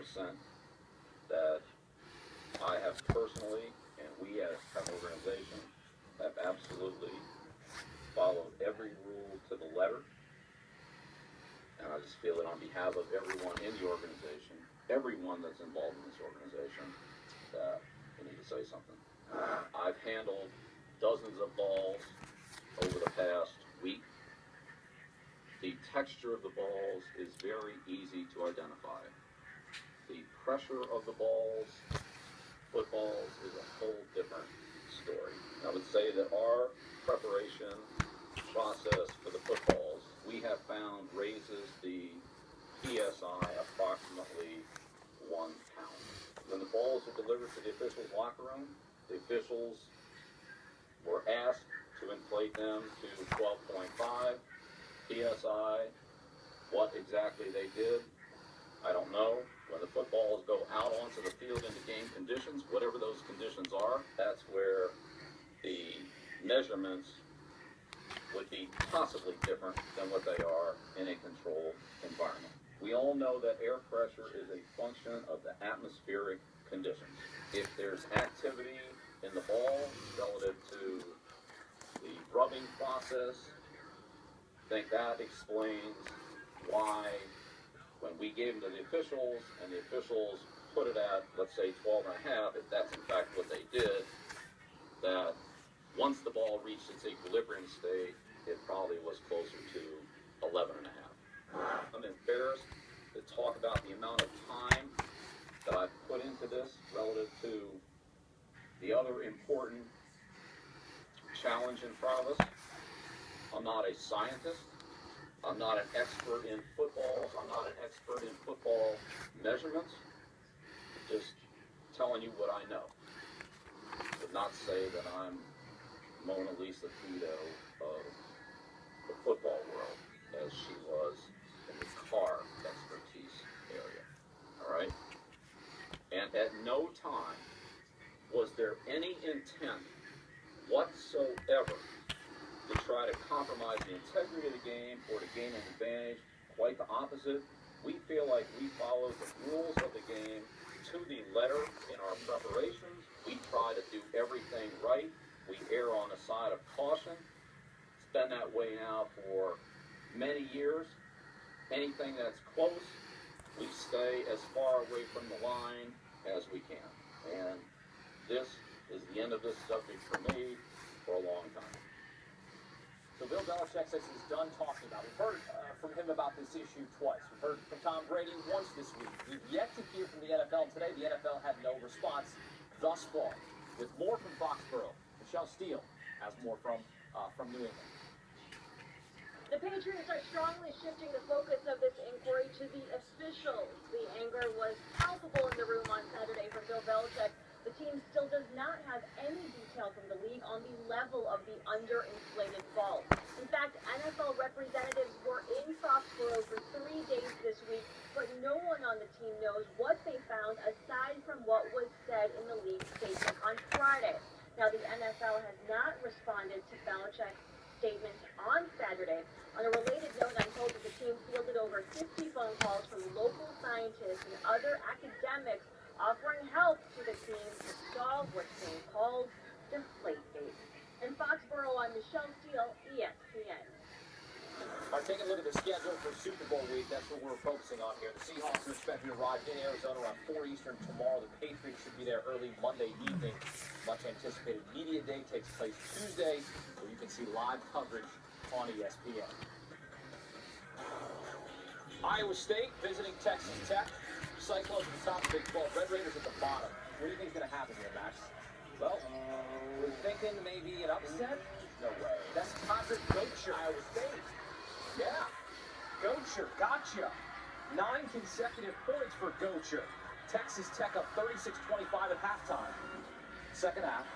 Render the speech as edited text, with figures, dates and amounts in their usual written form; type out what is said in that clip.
100% that I have personally, and we as an organization, have absolutely followed every rule to the letter. And I just feel that on behalf of everyone in the organization, everyone that's involved in this organization, that we need to say something. I've handled dozens of balls over the past week. The texture of the balls is very easy to identify. The pressure of the balls, footballs, is a whole different story. I would say that our preparation process for the footballs, we have found raises the PSI approximately 1 pound. When the balls are delivered to the officials' locker room, the officials were asked to inflate them to 12.5 PSI. What exactly they did, I don't know. When the footballs go out onto the field into game conditions, whatever those conditions are, that's where the measurements would be possibly different than what they are in a controlled environment. We all know that air pressure is a function of the atmospheric conditions. If there's activity in the ball relative to the rubbing process, I think that explains why when we gave them to the officials and the officials put it at, let's say, 12.5, if that's in fact what they did, that once the ball reached its equilibrium state, it probably was closer to 11.5. I'm embarrassed to talk about the amount of time that I've put into this relative to the other important challenge in front of us. I'm not a scientist. I'm not an expert in footballs. I'm not an expert in football measurements. Just telling you what I know. Would not say that I'm Mona Lisa Tito of the football world, as she was in the car expertise area. All right? And at no time was there any intent whatsoever to try to compromise the integrity of the game or to gain an advantage. Quite the opposite. We feel like we followed the rules of the game to the letter in our preparations. We try to do everything right. We err on the side of caution. It's been that way now for many years. Anything that's close, we stay as far away from the line as we can. And this is the end of this subject for me for a long time. So Bill Belichick says he's done talking about it. We've heard from him about this issue twice. We've heard from Tom Brady once this week. We've yet to hear from the NFL. Today, the NFL had no response thus far. With more from Foxborough, Michelle Steele has more from New England. The Patriots are strongly shifting the focus of this inquiry to the officials. The anger was palpable in the room on Saturday for Bill Belichick. The team still does not have any detail from the league on the level of the underinflated balls. In fact, NFL representatives were in Foxborough for 3 days this week, but no one on the team knows what they found aside from what was said in the league statement on Friday. Now, the NFL has not responded to Belichick's statements on Saturday. On a related note, I'm told that the team fielded over 50 phone calls from local scientists and other academics offering help to the team to solve what's being called Deflategate. In Foxborough, I'm Michelle Steele, ESPN. All right, taking a look at the schedule for Super Bowl week. That's what we're focusing on here. The Seahawks are expected to arrive in Arizona around 4 Eastern tomorrow. The Patriots should be there early Monday evening. Much anticipated media day takes place Tuesday, where you can see live coverage on ESPN. Iowa State visiting Texas Tech. Cyclones at the top, Big 12. Red Raiders at the bottom. What do you think is going to happen here, Max? Well, we're thinking maybe an upset? No way. That's Toddrick Gotcher, Iowa State. Yeah. Gotcher, gotcha. 9 consecutive points for Gotcher. Texas Tech up 36-25 at halftime. Second half.